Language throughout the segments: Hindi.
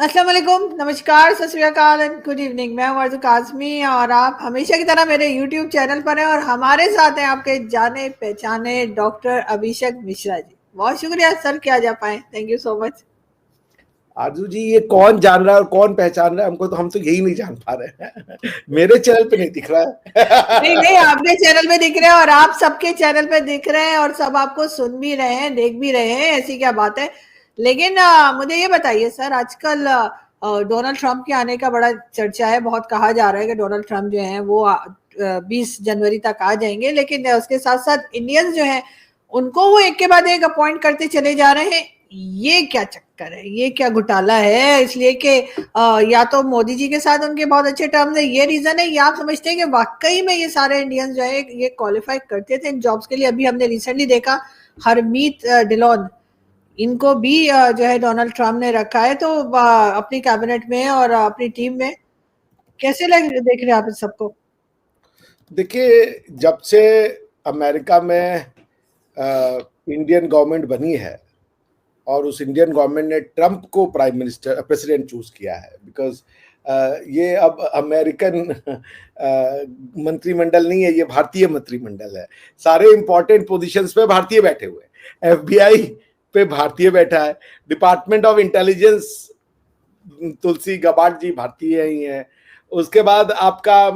अस्सलाम वालेकुम, नमस्कार, सत श्री अकाल एंड गुड इवनिंग। मैं हूं अर्ज़ू काज़मी और आप हमेशा की तरह मेरे यूट्यूब चैनल पर हैं और हमारे साथ हैं आपके जाने पहचाने डॉक्टर अभिषेक मिश्रा जी। बहुत शुक्रिया सर कि आज आप आए, थैंक यू सो मच। आरजू जी, ये कौन जान रहा है और कौन पहचान रहा है हमको, तो हम तो यही नहीं जान पा रहे हैं। मेरे चैनल पे नहीं दिख रहा नहीं नहीं, है। आपके चैनल पे दिख रहे हैं और आप सबके चैनल पे दिख रहे हैं और सब आपको सुन भी रहे हैं, देख भी रहे हैं, ऐसी क्या बात है। लेकिन मुझे ये बताइए सर, आजकल डोनाल्ड ट्रंप के आने का बड़ा चर्चा है, बहुत कहा जा रहा है कि डोनाल्ड ट्रंप जो है वो 20 जनवरी तक आ जाएंगे, लेकिन उसके साथ साथ इंडियंस जो है उनको वो एक के बाद एक अपॉइंट करते चले जा रहे हैं। ये क्या चक्कर है, ये क्या घोटाला है? इसलिए कि या तो मोदी जी के साथ उनके बहुत अच्छे टर्म्स है, ये रीजन है, या आप समझते हैं कि वाकई में ये सारे इंडियंस जो है ये क्वालिफाई करते थे इन जॉब्स के लिए? अभी हमने रिसेंटली देखा हरमीत डिलॉन, इनको भी जो है डोनाल्ड ट्रंप ने रखा है तो अपनी कैबिनेट में और अपनी टीम में। कैसे देख रहे हैं आप इस सबको? देखिए, जब से अमेरिका में इंडियन गवर्नमेंट बनी है और उस इंडियन गवर्नमेंट ने ट्रंप को प्राइम मिनिस्टर प्रेसिडेंट चूज किया है, बिकॉज ये अब अमेरिकन मंत्रिमंडल नहीं है, ये भारतीय मंत्रिमंडल है। सारे इंपॉर्टेंट पोजीशंस पे भारतीय बैठे हुए हैं। एफबीआई पे भारतीय बैठा है, Department of Intelligence Tulsi Gabbard ji भारतीय ही है। उसके बाद आपका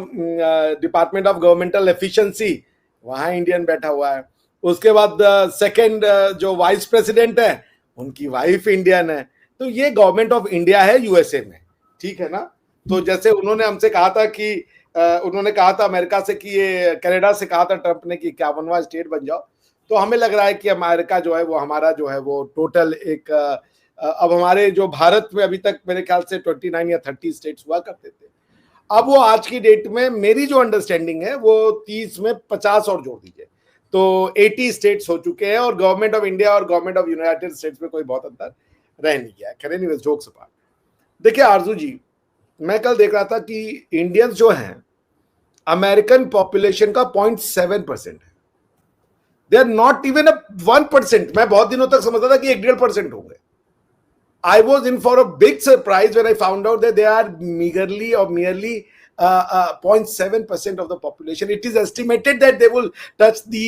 डिपार्टमेंट ऑफ गवर्नमेंटल एफिशिएंसी, वहां इंडियन बैठा हुआ है। उसके बाद सेकंड जो वाइस प्रेसिडेंट है उनकी वाइफ इंडियन है। तो ये गवर्नमेंट ऑफ इंडिया है यूएसए में, ठीक है ना। तो जैसे उन्होंने हमसे कहा था कि उन्होंने कहा था अमेरिका से कि ये कनाडा से कहा था ट्रंप ने कि 51वां स्टेट बन जाओ। तो हमें लग रहा है कि अमेरिका जो है वो हमारा जो है वो टोटल एक अब हमारे जो भारत में अभी तक मेरे ख्याल से 29 या 30 स्टेट्स हुआ करते थे, अब वो आज की डेट में मेरी जो अंडरस्टैंडिंग है वो 30 में 50 और जोड़ दीजिए तो 80 स्टेट्स हो चुके हैं और गवर्नमेंट ऑफ इंडिया और गवर्नमेंट ऑफ यूनाइटेड स्टेट्स में कोई बहुत अंतर रह नहीं गया है। खैर एनीवेज, जोक्स अपार्ट, देखिए आरजू जी, मैं कल देख रहा था कि इंडियंस जो हैं अमेरिकन पॉपुलेशन का 0.7% है। They are not even 1%। मैं बहुत दिनों तक समझता था कि 1-1.5% होंगे। I was in for a big surprise when I found out that they are meagerly or merely 0.7% of the population. It is estimated that they will touch the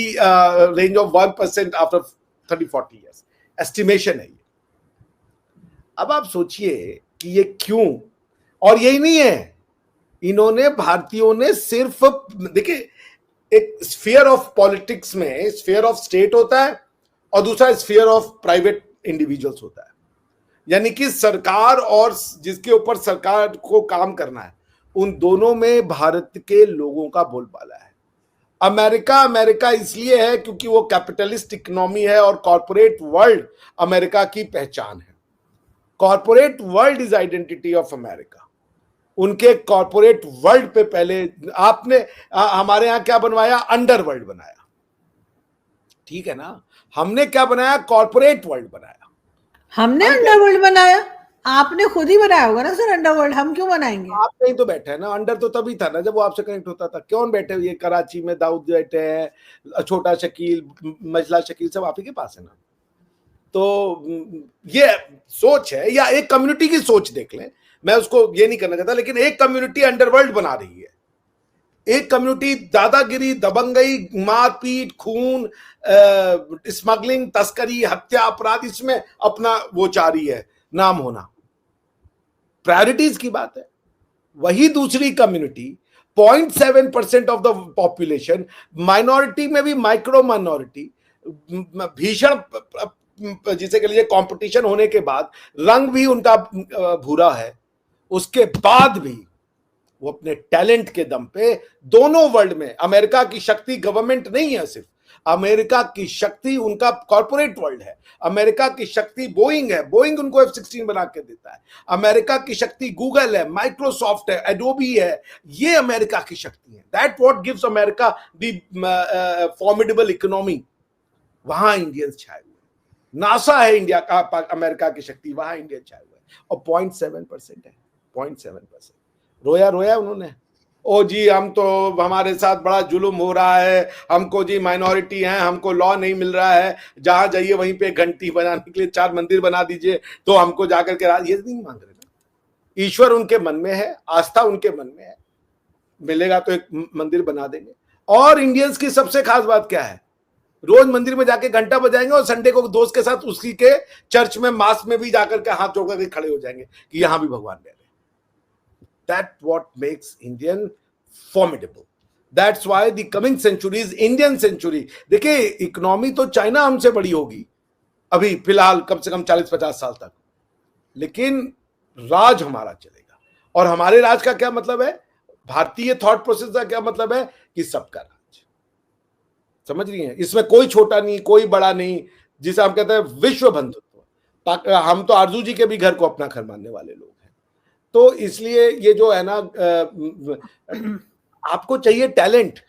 range of 1% after 30-40 years. Estimation है ये। अब आप सोचिए कि ये क्यों, और यही नहीं है, इन्होंने भारतीयों ने सिर्फ, देखिए, एक स्फीयर ऑफ पॉलिटिक्स में स्फीयर ऑफ स्टेट होता है और दूसरा स्फीयर ऑफ प्राइवेट इंडिविजुअल्स होता है। यानी कि सरकार और जिसके ऊपर सरकार को काम करना है, उन दोनों में भारत के लोगों का बोलबाला है। अमेरिका इसलिए है क्योंकि वो कैपिटलिस्ट इकोनॉमी है और कॉर्पोरेट वर्ल्ड अमेरिका की पहचान है। Corporate world is identity of America. उनके कॉर्पोरेट वर्ल्ड पे पहले आपने हमारे यहां क्या बनवाया? अंडरवर्ल्ड बनाया, ठीक है ना। हमने क्या बनाया? कॉर्पोरेट वर्ल्ड बनाया। हमने अंडरवर्ल्ड बनाया? आपने खुद ही बनाया होगा ना सर अंडरवर्ल्ड, हम क्यों बनाएंगे? आप नहीं तो बैठे हैं ना, अंडर तो तभी था ना जब वो आपसे कनेक्ट होता था। क्यों बैठे हुए? कराची में दाऊद बैठे हैं, छोटा शकील, मजला शकील, सब आप ही के पास है ना। तो ये सोच है, या एक कम्युनिटी की सोच देख लें, मैं उसको ये नहीं करना चाहता, लेकिन एक कम्युनिटी अंडरवर्ल्ड बना रही है। एक कम्युनिटी दादागिरी, दबंगई, मारपीट, खून, स्मगलिंग, तस्करी, हत्या, अपराध, इसमें अपना वो चाह रही है नाम होना। प्रायोरिटीज की बात है। वही दूसरी community 0.7% of the population, minority में भी माइक्रो माइनॉरिटी, भीषण जिसे कह लीजिए कंपटीशन होने के बाद, रंग भी उनका भूरा है, उसके बाद भी वो अपने टैलेंट के दम पे दोनों वर्ल्ड में, अमेरिका की शक्ति गवर्नमेंट नहीं है सिर्फ, अमेरिका की शक्ति उनका कॉर्पोरेट वर्ल्ड है। अमेरिका की शक्ति बोइंग है, बोइंग उनको F-16 बना के देता है। अमेरिका की शक्ति गूगल है, माइक्रोसॉफ्ट है, एडोबी है, ये अमेरिका की शक्ति है। That what gives America the formidable economy. वहां इंडियंस छाए हुए, नासा है इंडिया का, अमेरिका की शक्ति, वहां इंडियन छाए हुए, और 0.7% है, 0.7%। रोया रोया उन्होंने, ओ जी हम तो, हमारे साथ बड़ा जुल्म हो रहा है, हमको जी माइनॉरिटी है, हमको लॉ नहीं मिल रहा है, जहां जाइए वहीं पे घंटी बनाने के लिए 4 मंदिर बना दीजिए तो हमको जाकर के, ये नहीं मांग रहे ना। ईश्वर उनके मन में है, आस्था उनके मन में है, मिलेगा तो एक मंदिर बना देंगे। और इंडियंस की सबसे खास बात क्या है, रोज मंदिर में जाके घंटा बजाएंगे और संडे को दोस्त के साथ उसी के चर्च में मास में भी जाकर के हाथ जोड़ करके खड़े हो जाएंगे कि यहां भी भगवान रह रहे। That what makes Indian formidable. That's why the coming century is Indian century. देखिए, इकोनॉमी तो चाइना हमसे बड़ी होगी अभी फिलहाल कम से कम 40-50 साल तक, लेकिन राज हमारा चलेगा। और हमारे राज का क्या मतलब है, भारतीय थॉट प्रोसेस का क्या मतलब है कि सबका राज। समझ रही हैं, इसमें कोई छोटा नहीं, कोई बड़ा नहीं, जिसे हम कहते हैं विश्व बंधुत्व। हम तो आरजू जी के भी घर को अपना घर मानने वाले लोग हैं। तो इसलिए ये जो है ना, आपको चाहिए टैलेंट।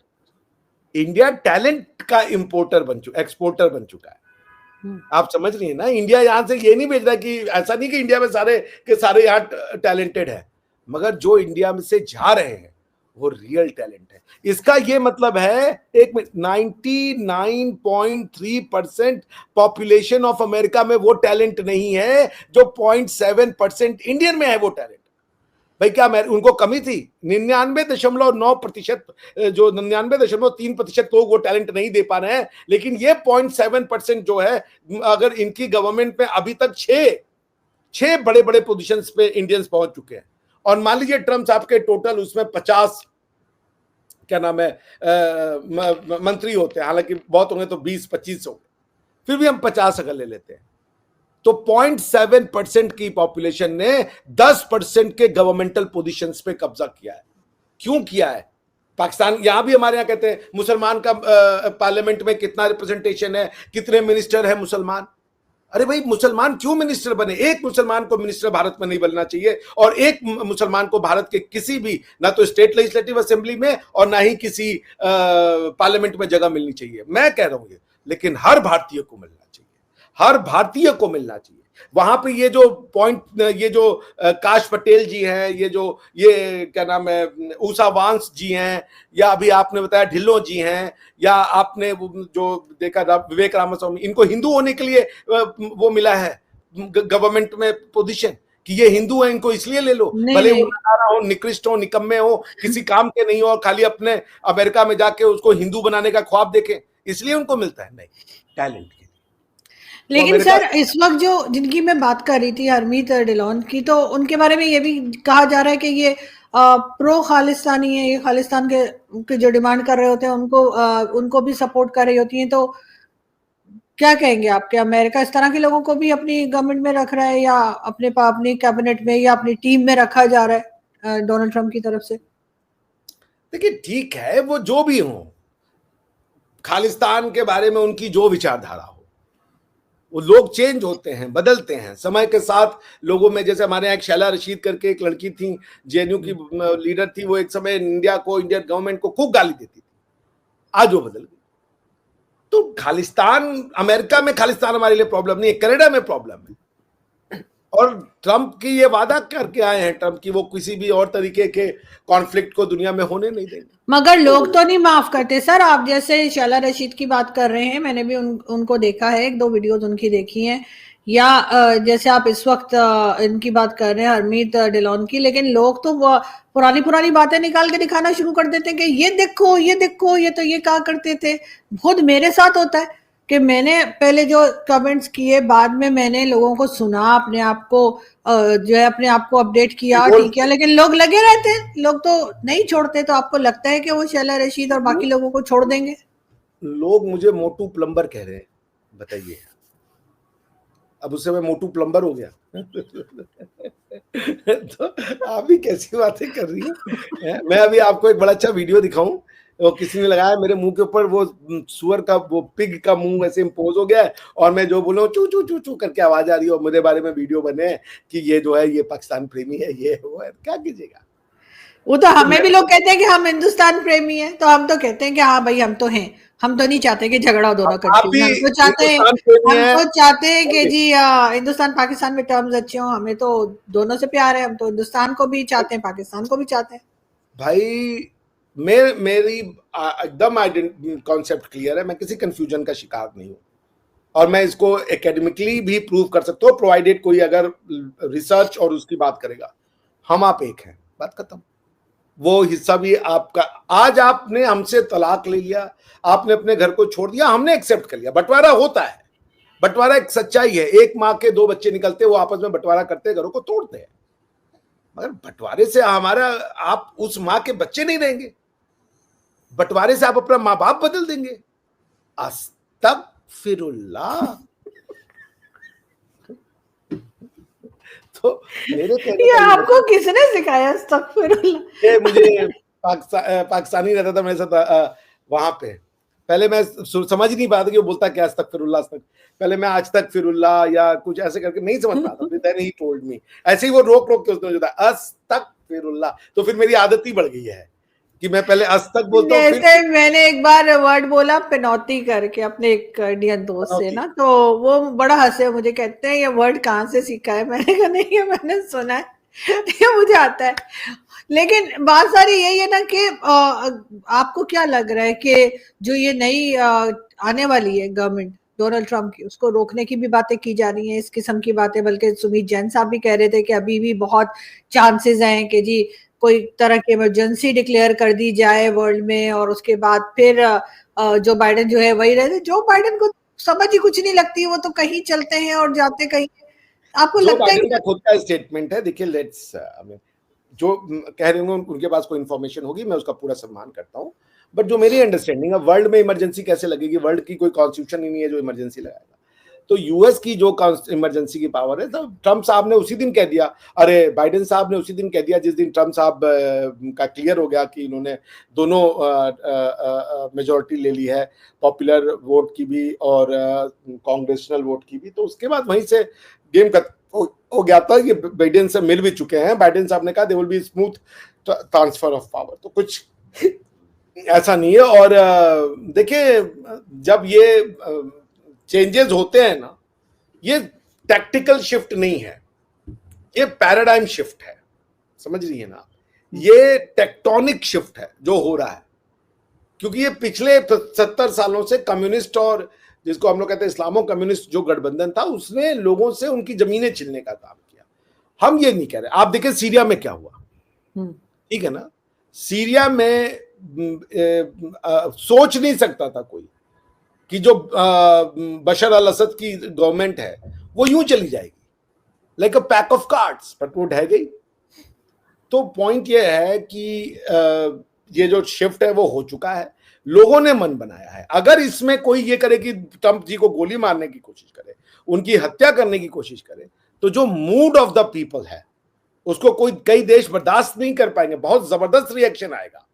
इंडिया टैलेंट का इंपोर्टर एक्सपोर्टर बन चुका है। आप समझ रही हैं ना, इंडिया यहां से ये नहीं भेज रहा कि ऐसा नहीं कि इंडिया में सारे के सारे यहां टैलेंटेड है, मगर जो इंडिया में से जा रहे हैं वो रियल टैलेंट है। इसका ये मतलब है, 99.3% पॉपुलेशन ऑफ अमेरिका में वो टैलेंट नहीं है जो 0.7% इंडियन में है वो टैलेंट। भाई क्या उनको कमी थी? 99.9%, जो 99.3% लोग वो टैलेंट नहीं दे पा रहे हैं, लेकिन ये 0.7% जो है, अगर इनकी गवर्नमेंट में अभी तक 6 बड़े बड़े पोजीशंस पे इंडियंस पहुंच चुके हैं। और मान लीजिए ट्रम्प साहब के टोटल उसमें 50 क्या नाम है मंत्री होते हैं, हालांकि बहुत होंगे तो 20-25 होंगे, फिर भी हम 50 अगर ले लेते हैं तो 0.7% की पॉपुलेशन ने 10% के गवर्नमेंटल पोजीशंस पे कब्जा किया है। क्यों किया है? पाकिस्तान, यहां भी हमारे यहां कहते हैं मुसलमान का पार्लियामेंट में कितना रिप्रेजेंटेशन है, कितने मिनिस्टर है मुसलमान। अरे भाई, मुसलमान क्यों मिनिस्टर बने? एक मुसलमान को मिनिस्टर भारत में नहीं बनना चाहिए, और एक मुसलमान को भारत के किसी भी, ना तो स्टेट लेजिस्लेटिव असेंबली में और ना ही किसी पार्लियामेंट में जगह मिलनी चाहिए। मैं कह रहा हूं ये, लेकिन हर भारतीय को मिलना चाहिए, हर भारतीय को मिलना चाहिए। वहां पे ये जो पॉइंट, ये जो काश पटेल जी हैं, ये क्या नाम है, ऊषा वांस जी हैं, या अभी आपने बताया ढिल्लों जी हैं, या आपने जो देखा विवेक रामास्वामी, इनको हिंदू होने के लिए वो मिला है गवर्नमेंट में पोजीशन कि ये हिंदू है, इनको इसलिए ले लो, भले वो नादारा हो, निकृष्ट हो, निकम्मे हो, किसी काम के नहीं हो, और खाली अपने अमेरिका में जाके उसको हिंदू बनाने का ख्वाब देखें, इसलिए उनको मिलता है। नहीं, टैलेंट के लिए। लेकिन सर, इस वक्त जो जिनकी मैं बात कर रही थी, हरमीत डिलॉन की, तो उनके बारे में ये भी कहा जा रहा है कि ये प्रो खालिस्तानी है, ये खालिस्तान के जो डिमांड कर रहे होते हैं उनको भी सपोर्ट कर रही होती हैं। तो क्या कहेंगे आप, क्या अमेरिका इस तरह के लोगों को भी अपनी गवर्नमेंट में रख रहा है, या अपनी कैबिनेट में या अपनी टीम में रखा जा रहा है डोनाल्ड ट्रंप की तरफ से? देखिए, ठीक है, वो जो भी हो, खालिस्तान के बारे में उनकी जो विचारधारा हो, वो लोग चेंज होते हैं, बदलते हैं समय के साथ लोगों में। जैसे हमारे यहाँ एक शैला रशीद करके एक लड़की थी, जेएनयू की लीडर थी, वो एक समय इंडियन गवर्नमेंट को खूब गाली देती थी, आज वो बदल गई। तो खालिस्तान, अमेरिका में खालिस्तान हमारे लिए प्रॉब्लम नहीं है, कनाडा में प्रॉब्लम है। और ट्रंप की ये वादा करके आए हैं ट्रंप की, वो किसी भी और तरीके के कॉन्फ्लिक्ट को दुनिया में होने नहीं देंगे। मगर लोग तो नहीं माफ करते सर। आप जैसे शैला रशीद की बात कर रहे हैं, मैंने भी उनको देखा है, 1-2 वीडियोस उनकी देखी हैं, या जैसे आप इस वक्त इनकी बात कर रहे हैं, हरमीत डिलॉन की, लेकिन लोग तो पुरानी बातें निकाल के दिखाना शुरू कर देते हैं कि ये देखो ये तो ये कहा करते थे। खुद मेरे साथ होता है कि मैंने पहले जो कमेंट्स किए, बाद में मैंने लोगों को सुना, अपने आप को जो है अपने आप को अपडेट किया, ठीक है, लेकिन लोग लगे रहते हैं, लोग तो नहीं छोड़ते। तो आपको लगता है कि वो शैला रशीद और बाकी लोगों को छोड़ देंगे? लोग मुझे मोटू प्लम्बर कह रहे हैं, बताइए, अब उससे मैं मोटू प्लम्बर हो गया? तो आप भी कैसी बातें कर रही हैं? मैं अभी आपको एक बड़ा अच्छा वीडियो दिखाऊं, वो किसी ने लगाया मेरे मुंह के ऊपर, वो सुअर का, वो पिग का मुंह ऐसे इम्पोज हो गया है, और मैं जो बोलूं चू चू चू चू करके आवाज आ रही है, और मेरे बारे में वीडियो बने कि ये जो है ये पाकिस्तान प्रेमी है, ये वो है। क्या कीजिएगा? वो तो हमें भी लोग कहते हैं कि हम हिंदुस्तान प्रेमी हैं, तो हम तो कहते हैं कि हाँ भाई, हम तो हैं, हम तो नहीं चाहते कि झगड़ा हो दोनों कंट्री में। हम तो चाहते हैं कि जी हिंदुस्तान पाकिस्तान में टर्म्स अच्छे हों। हमें तो दोनों से प्यार है, हम तो हिंदुस्तान को भी चाहते हैं, पाकिस्तान को भी चाहते हैं। भाई मेरी एकदम कॉन्सेप्ट क्लियर है, मैं किसी कंफ्यूजन का शिकार नहीं हूं, और मैं इसको एकेडमिकली भी प्रूव कर सकता हूँ, प्रोवाइडेड कोई अगर रिसर्च और उसकी बात करेगा। हम आप एक हैं, बात खत्म। वो हिस्सा भी आपका। आज आपने हमसे तलाक ले लिया, आपने अपने घर को छोड़ दिया, हमने एक्सेप्ट कर लिया। बंटवारा होता है, बंटवारा एक सच्चाई है। एक माँ के दो बच्चे निकलते, वो आपस में बंटवारा करते, घरों को तोड़ते हैं। मगर बंटवारे से हमारा, आप उस माँ के बच्चे नहीं रहेंगे, बंटवारे से आप अपना माँ बाप बदल देंगे। अस्तगफिरुल्लाह। तो मेरे कहने ये का आपको किसने सिखाया अस्तगफिरुल्लाह? ये मुझे पाकिस्तानी रहता था मेरे साथ वहां पे। पहले मैं समझ ही नहीं पाता कि वो बोलता क्या अस्तगफिरुल्लाह। पहले मैं आज तक फिरुल्लाह या कुछ ऐसे करके नहीं समझ पाता, फिर देन ही टोल्ड मी। ऐसे ही वो रोक रोक के उसने जो था अस्तगफिरुल्लाह, तो फिर मेरी आदत ही बढ़ गई है कि मैं पहले अस्तक बोलता हूँ। जैसे मैंने एक बार वर्ड बोला पिनौती करके अपने एक इंडियन दोस्त से ना, तो वो बड़ा हंसे, मुझे कहते हैं ये वर्ड कहाँ से सीखा है? मैंने कहा नहीं, ये मैंने सुना है, ये मुझे आता है। लेकिन बात सारी यही है ना कि आपको क्या लग रहा है कि जो ये नई आने वाली है गवर्नमेंट डोनाल्ड ट्रंप की, उसको रोकने की भी बातें की जा रही हैं, इस किस्म की बातें। बल्कि सुमित जैन साहब भी कह रहे थे कि अभी भी बहुत चांसेस हैं कि जी कोई तरह की इमरजेंसी डिक्लेयर कर दी जाए वर्ल्ड में, और उसके बाद फिर जो बाइडेन जो है वही रहते। जो बाइडेन को समझ ही कुछ नहीं लगती, वो तो कहीं चलते हैं और जाते कहीं। आपको जो लगता है बाइडेन का कि खुद का स्टेटमेंट है, देखिए लेट्स जो कह रहे होंगे उनके पास कोई इन्फॉर्मेशन होगी, मैं उसका पूरा सम्मान करता हूँ। बट जो मेरी अंडरस्टैंडिंग है, वर्ल्ड में इमरजेंसी कैसे लगेगी? वर्ल्ड की कोई कॉन्स्टिट्यूशन ही नहीं है जो इमरजेंसी लगाएगा। तो यूएस की जो इमरजेंसी की पावर है, तो ट्रंप साहब ने उसी दिन कह दिया, अरे बाइडेन साहब ने उसी दिन कह दिया जिस दिन ट्रंप साहब का क्लियर हो गया कि इन्होंने दोनों मेजोरिटी ले ली है, पॉपुलर वोट की भी और कांग्रेसनल वोट की भी। तो उसके बाद वहीं से गेम हो गया था। ये बाइडेन से मिल भी चुके हैं, बाइडेन साहब ने कहा they will be smooth transfer of power. तो कुछ ऐसा नहीं है। और देखिए, जब ये चेंजेस होते हैं ना, ये टैक्टिकल शिफ्ट नहीं है, ये पैराडाइम शिफ्ट है, समझ रही है ना? ये टेक्टोनिक शिफ्ट है जो हो रहा है। क्योंकि ये पिछले 70 सालों से कम्युनिस्ट, और जिसको हम लोग कहते हैं इस्लामो कम्युनिस्ट जो गठबंधन था, उसने लोगों से उनकी जमीनें छीनने का काम किया। हम ये नहीं कह रहे। आप देखिए सीरिया में क्या हुआ, ठीक है ना? सीरिया में सोच नहीं सकता था कोई कि जो बशर अल असद की गवर्नमेंट है वो यूं चली जाएगी, like a pack of cards, but वो ढह गई। तो पॉइंट ये है कि ये जो शिफ्ट है वो हो चुका है, लोगों ने मन बनाया है। अगर इसमें कोई ये करे कि ट्रंप जी को गोली मारने की कोशिश करे, उनकी हत्या करने की कोशिश करे, तो जो मूड ऑफ द पीपल है उसको कई देश बर्दाश्त नहीं कर पाएंगे, बहुत जबरदस्त रिएक्शन आएगा।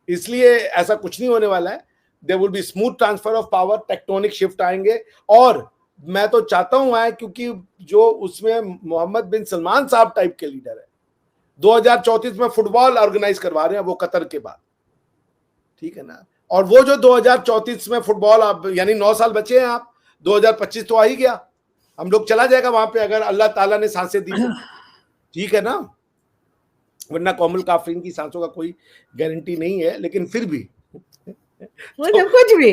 इसलिए ऐसा कुछ नहीं होने वाला है। There will be smooth transfer of power, tectonic shift आएंगे। और मैं तो चाहता हूं आए, क्योंकि जो उसमें मोहम्मद बिन सलमान साहब टाइप के लीडर है, 2034 में फुटबॉल ऑर्गेनाइज करवा रहे हैं वो कतर के बाद, ठीक है ना? और वो जो 2034 में फुटबॉल, आप यानी 9 साल बचे हैं, आप 2025 तो आ ही गया, हम लोग चला जाएगा वहां पे अगर अल्लाह ताला ने सांसें दी तो, ठीक है ना? वरना कौमुल काफिरीन की सांसों का कोई गारंटी नहीं है। लेकिन फिर भी मतलब कुछ भी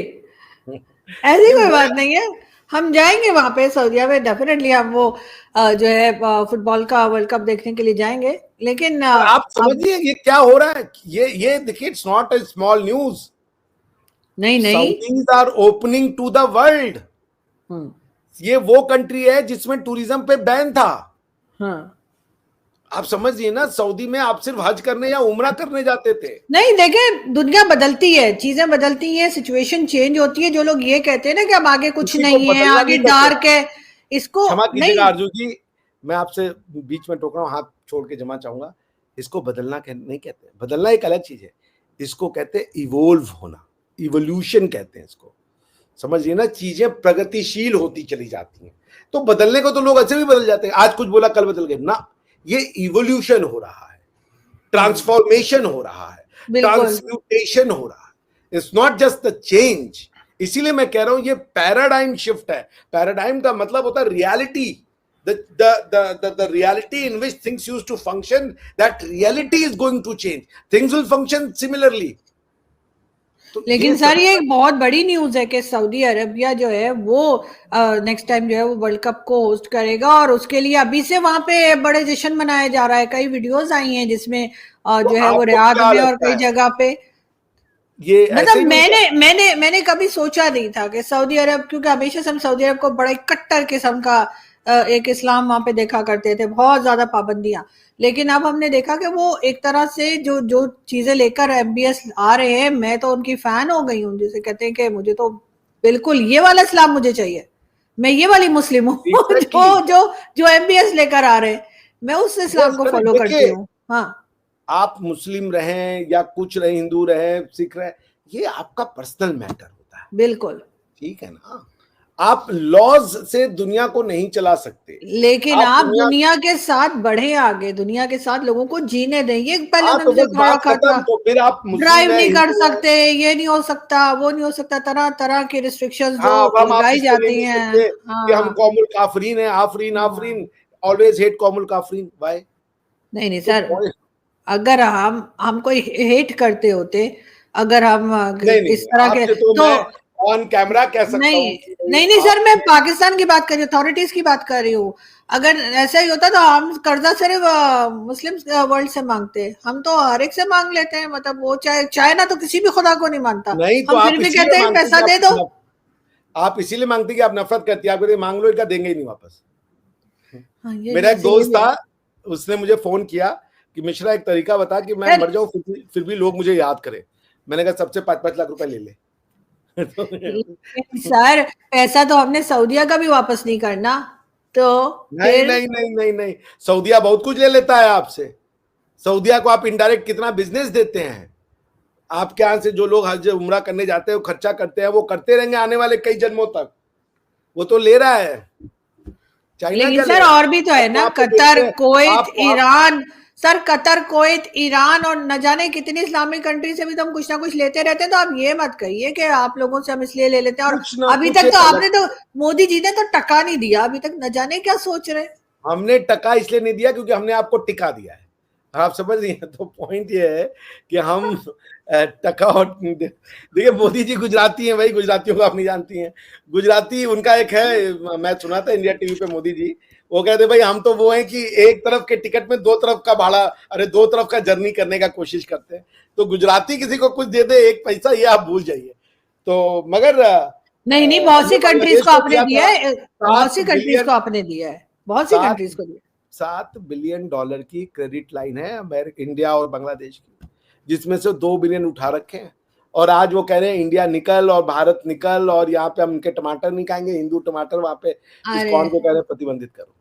ऐसी कोई बात नहीं है। हम जाएंगे वहां पे सऊदीया में, डेफिनेटली हम वो जो है फुटबॉल का वर्ल्ड कप देखने के लिए जाएंगे। लेकिन आप समझिए ये क्या हो रहा है। ये देखिए, it's not a small news. नहीं Saudis are opening to the world. ये वो कंट्री है जिसमें टूरिज्म पे बैन था। हाँ। आप समझिए ना, सऊदी में आप सिर्फ हज करने या उमरा करने जाते थे। नहीं, देखे दुनिया बदलती है, चीजें बदलती हैं, सिचुएशन चेंज होती है। जो लोग ये कहते हैं ना कि अब आगे कुछ नहीं है, आगे डार्क है, इसको क्षमा नहीं। कीजिएगा आरजू जी, मैं आपसे बीच में टोक रहा हूँ, हाथ छोड़ के जमा चाहूंगा। इसको बदलना नहीं कहते, बदलना एक अलग चीज है, इसको कहते हैं इवोल्व होना, इवोल्यूशन कहते हैं इसको। समझिए ना, चीजें प्रगतिशील होती चली जाती हैं। तो बदलने को तो लोग ऐसे भी बदल जाते हैं, आज कुछ बोला कल बदल गए ना। ये इवोल्यूशन हो रहा है, ट्रांसफॉर्मेशन हो रहा है, ट्रांसम्यूटेशन हो रहा है। It's not just the change. इसीलिए मैं कह रहा हूं ये पैराडाइम शिफ्ट है। पैराडाइम का मतलब होता है reality, the reality in which things used to function, that reality is going to change. Things will function similarly. तो लेकिन सर ये एक बहुत बड़ी न्यूज है कि सऊदी अरबिया जो है वो नेक्स्ट टाइम जो है वो वर्ल्ड कप को होस्ट करेगा, और उसके लिए अभी से वहां पे बड़े जश्न मनाया जा रहा है। कई वीडियोस आई हैं जिसमें तो जो है वो आपको रियाद क्या में और लगता कई है जगह पे, ये ऐसे मतलब ही होगा? मैंने कभी सोचा नहीं था कि सऊदी अरब, क्योंकि हमेशा से हम सऊदी अरब को बड़ा कट्टर किस्म का एक इस्लाम वहां पे देखा करते थे, बहुत ज्यादा पाबंदियां। लेकिन अब हमने देखा कि वो एक तरह से जो जो चीजें लेकर एमबीएस आ रहे हैं, मैं तो उनकी फैन हो गई हूँ, जिसे कहते हैं कि मुझे तो बिल्कुल ये वाला इस्लाम मुझे चाहिए, मैं ये वाली मुस्लिम हूँ एग्जैक्टली। जो एमबीएस लेकर आ रहे हैं, मैं उस इस्लाम यस को करेक्ट। फॉलो करती देखिए, हूँ। हाँ आप मुस्लिम रहें या कुछ रहे, हिंदू रहे, सिख रहे, ये आपका पर्सनल मैटर होता है, बिल्कुल। ठीक है ना? आप लॉज से दुनिया को नहीं चला सकते। लेकिन आप आप दुनिया, दुनिया के साथ बढ़े आगे, दुनिया के साथ लोगों को जीने दें, ये पहले हाँ उन्होंने तो मुझे बस कह बात रखा था। खत्म। तो फिर आप मुस्लिम ड्राइव है, नहीं कर हिंदू है, सकते, ये नहीं हो सकता, वो नहीं हो सकता, तरह तरह की रिस्ट्रिक्शंस जो हाँ अब हम आप लगाई इसको ये जाती नहीं हैं। सकते कि हम हाँ कौमुल काफरीन है, आफरीन हाँ। आफरीन, ऑलवेज हेट कौमुल काफरीन, व्हाई? नहीं नहीं तो सर, point- अगर हम कोई हेट करते होते, अगर हम नहीं इस नहीं, तरह के, आपसे तो तो मैं ऑन कैमरा कह सकता नहीं हूँ कि भाई नहीं नहीं सर, मैं आपने, पाकिस्तान की बात कर रही हूँ, अथॉरिटीज की बात कर रही हूँ। अगर ऐसा ही होता तो हम कर्जा सिर्फ मुस्लिम वर्ल्ड से मांगते, हम तो हर एक से मांग लेते हैं, मतलब वो चाहे चाहे ना तो किसी भी खुदा को नहीं मानता, नहीं तो हम आप फिर भी इसीलिए कहते हैं मांगते कि पैसा दे दो। आप इसीलिए मांगते कि आप नफरत करती है, आप कहते मांग लो इनका, देंगे ही नहीं वापस। हाँ मेरा एक ये दोस्त भी है था, उसने मुझे फोन किया कि मिश्रा एक तरीका बता कि मैं सर। मर जाऊं फिर भी लोग मुझे याद करें। मैंने कहा सबसे 5-5 लाख रुपए ले ले। लेकिन सर पैसा तो हमने सऊदिया का भी वापस नहीं करना, तो नहीं फिर नहीं नहीं नहीं नहीं, सऊदिया बहुत कुछ ले लेता है आपसे। सऊदिया को आप इनडायरेक्ट कितना बिजनेस देते हैं। आपके यहां से जो लोग हज उम्रा करने जाते हैं, वो खर्चा करते हैं, वो करते रहेंगे आने वाले कई जन्मों तक। वो तो ले रहा है, चाइना लेकिन क्या ले सर रहा है? और भी तो आप है ना, वहां पे कतर देखते हैं, कुवैत आप वहां, Iran. Sir Qatar Kuwait Iran और न जाने कितनी इस्लामिक कंट्री से भी तो हम कुछ ना कुछ लेते रहते हैं, तो आप ये मत कहिए कि आप लोगों से हम इसलिए ले लेते हैं। और कुछ ना अभी कुछ तक तो एक अलग, आपने तो, मोदी जी ने तो टका नहीं दिया अभी तक, न जाने क्या सोच रहे। हमने टका इसलिए नहीं दिया क्योंकि हमने आपको टिका दिया है। आप समझ रही हैं? तो पॉइंट ये है कि हम टका और देखिए, मोदी जी गुजराती हैं भाई, गुजरातियों को आप नहीं जानती हैं। गुजराती उनका एक है, मैं सुना था इंडिया टीवी पे, मोदी जी वो कहते भाई हम तो वो हैं कि एक तरफ के टिकट में दो तरफ का भाड़ा, अरे दो तरफ का जर्नी करने का कोशिश करते हैं। तो गुजराती किसी को कुछ दे दे एक पैसा, ये आप भूल जाइए। तो मगर नहीं नहीं, बहुत हमने सी कंट्रीज बांग्लादेश को को आपने दिया दिया था है, बहुत सात सी कंट्रीज को बिलियन आपने दिया है, बहुत सी सात कंट्रीज को दिया। $7 बिलियन की क्रेडिट लाइन है अमेरिका, इंडिया और बांग्लादेश की, जिसमें से 2 बिलियन उठा रखे हैं। और आज वो कह रहे हैं इंडिया निकल और भारत निकल, और यहाँ पे हम उनके टमाटर नहीं खाएंगे, हिंदू टमाटर वहां पे अरे इस्कॉन को कह रहे हैं प्रतिबंधित करो।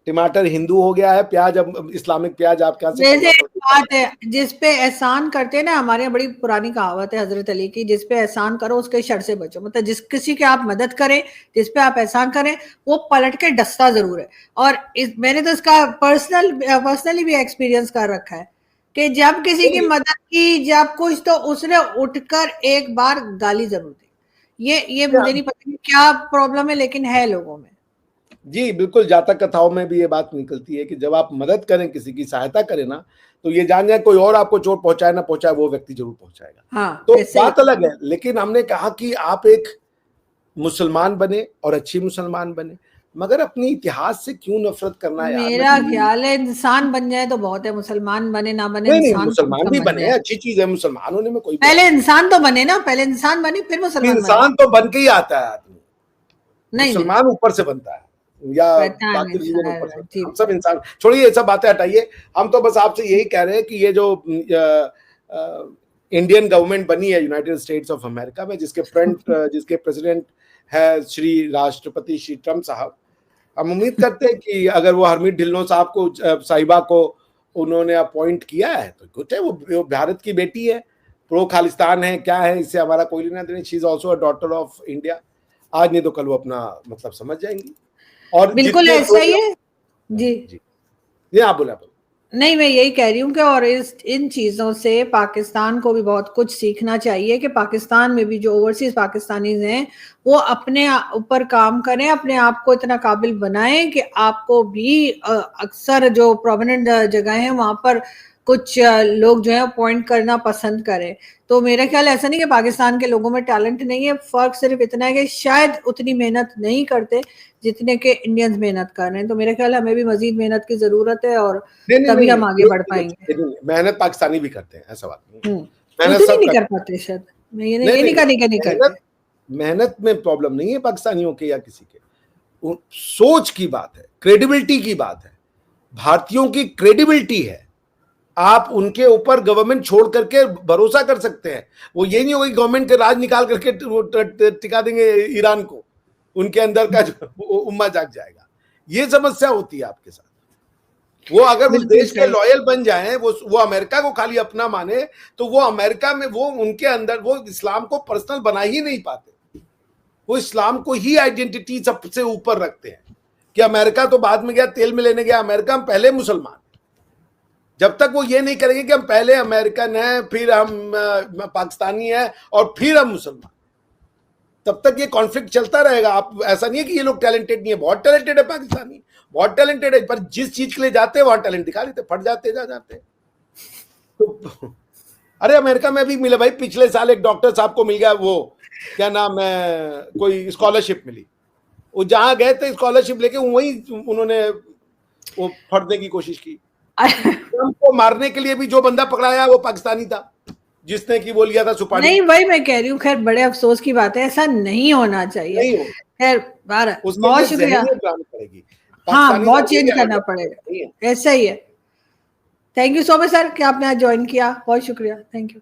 टमाटर हिंदू हो गया है, प्याज अब इस्लामिक प्याज आपके यहाँ से जैसे एक $15 बात है, जिसपे एहसान करते हैं ना, हमारे यहाँ बड़ी पुरानी कहावत है हजरत अली की, जिसपे एहसान करो उसके शर से बचो, मतलब जिस किसी की आप मदद करें, जिसपे आप एहसान करें, वो पलट के डसता जरूर है। और मैंने तो इसका पर्सनली भी एक्सपीरियंस कर रखा है कि जब किसी की मदद की, जब कुछ, तो उसने उठकर एक बार गाली जरूर दी। ये मुझे नहीं पता क्या प्रॉब्लम है, लेकिन है लोगों में। जी बिल्कुल, जातक कथाओं में भी ये बात निकलती है कि जब आप मदद करें, किसी की सहायता करें ना, तो ये जान जाए कोई और आपको चोट पहुंचाए ना पहुंचाए, वो व्यक्ति जरूर पहुंचाएगा। हाँ तो वैसे बात अलग है। लेकिन हमने कहा कि आप एक मुसलमान बने और अच्छी मुसलमान बने, मगर अपने इतिहास से क्यों नफरत करना है यार? मैं मेरा तो ये, ख्याल है इंसान बन जाए तो बहुत है, मुसलमान बने ना बने, नहीं नहीं, इंसान कम से मुसलमान कम भी बन बने, जाए। अच्छी चीज है, मुसलमान होने में कोई पहले बुराई इंसान तो बने ना, पहले इंसान बने फिर नहीं। मुसलमान बने। इंसान तो बन के ही आता है आदमी, नहीं नहीं, मुसलमान ऊपर से बनता है, या पता नहीं बाकी चीजें ऊपर से सर, बनता है। जी हम सब इंसान, छोड़िए ये सब बातें हटाइए। हम तो बस आपसे यही कह रहे हैं कि ये जो इंडियन गवर्नमेंट बनी है यूनाइटेड स्टेट्स ऑफ अमेरिका में, जिसके प्रेसिडेंट है श्री राष्ट्रपति श्री ट्रम्प साहब, हम उम्मीद करते हैं कि अगर वो हरमीत ढिल्लों साहब को, साहिबा को उन्होंने अपॉइंट किया है तो कुछ है, वो भारत की बेटी है, प्रो खालिस्तान है, क्या है, इससे हमारा कोई लेना देना। She is also a daughter of India. आज नहीं तो कल वो अपना मतलब समझ जाएंगी। और बिल्कुल जितने ऐसा ही है जी। जी जी, आप बोला। नहीं, मैं यही कह रही हूँ कि और इन चीजों से पाकिस्तान को भी बहुत कुछ सीखना चाहिए, कि पाकिस्तान में भी जो ओवरसीज पाकिस्तानीज हैं वो अपने ऊपर काम करें, अपने आप को इतना काबिल बनाएं कि आपको भी अक्सर जो प्रोमिनेंट जगह है वहां पर कुछ लोग जो है पॉइंट करना पसंद करें। तो मेरा ख्याल ऐसा नहीं कि पाकिस्तान के लोगों में टैलेंट नहीं है, फर्क सिर्फ इतना है कि शायद उतनी मेहनत नहीं करते जितने के इंडियंस मेहनत कर रहे हैं। तो मेरा ख्याल हमें भी मजीद मेहनत की जरूरत है और तभी हम आगे बढ़ पाएंगे। मेहनत पाकिस्तानी भी करते हैं, ऐसा बात नहीं। मेहनत सब नहीं कर पाते शायद, मैं ये नहीं कहने के नहीं करते। मेहनत में प्रॉब्लम नहीं है पाकिस्तानियों के या किसी के, सोच की बात है, क्रेडिबिलिटी की बात है। भारतीयों की क्रेडिबिलिटी है, आप उनके ऊपर गवर्नमेंट छोड़ करके भरोसा कर सकते हैं। वो ये नहीं होगा कि गवर्नमेंट के राज निकाल करके टिका देंगे ईरान को, उनके अंदर का उम्मा जाग जाएगा। ये समस्या होती है आपके साथ। वो अगर उस देश के लॉयल बन जाएं, वो अमेरिका को खाली अपना माने, तो वो अमेरिका में वो उनके अंदर वो इस्लाम को पर्सनल बना ही नहीं पाते। वो इस्लाम को ही आइडेंटिटी सबसे ऊपर रखते हैं कि अमेरिका तो बाद में गया, तेल में लेने गया, अमेरिका हम पहले मुसलमान। जब तक वो ये नहीं करेंगे कि हम पहले अमेरिकन हैं, फिर हम पाकिस्तानी हैं और फिर हम मुसलमान, तब तक ये कॉन्फ्लिक्ट चलता रहेगा। आप ऐसा नहीं है कि ये लोग टैलेंटेड नहीं है, बहुत टैलेंटेड है पाकिस्तानी, बहुत टैलेंटेड है, पर जिस चीज के लिए जाते हैं वहां टैलेंट दिखा देते, फट जाते जाते। तो अरे अमेरिका में भी मिले भाई, पिछले साल एक डॉक्टर साहब को मिल गया, वो क्या नाम है, कोई स्कॉलरशिप मिली, वो जहां गए थे स्कॉलरशिप लेके वहीं उन्होंने वो फटने की कोशिश की। को मारने के लिए भी जो बंदा पकड़ाया वो पाकिस्तानी था, जिसने की वो लिया था सुपारी। नहीं, वही मैं कह रही हूँ। खैर बड़े अफसोस की बात है, ऐसा नहीं होना चाहिए। खैर बहुत शुक्रिया। हाँ, बहुत चेंज करना पड़ेगा, ऐसा ही है। Thank you so much sir कि आपने आज ज्वाइन किया, बहुत शुक्रिया। Thank you.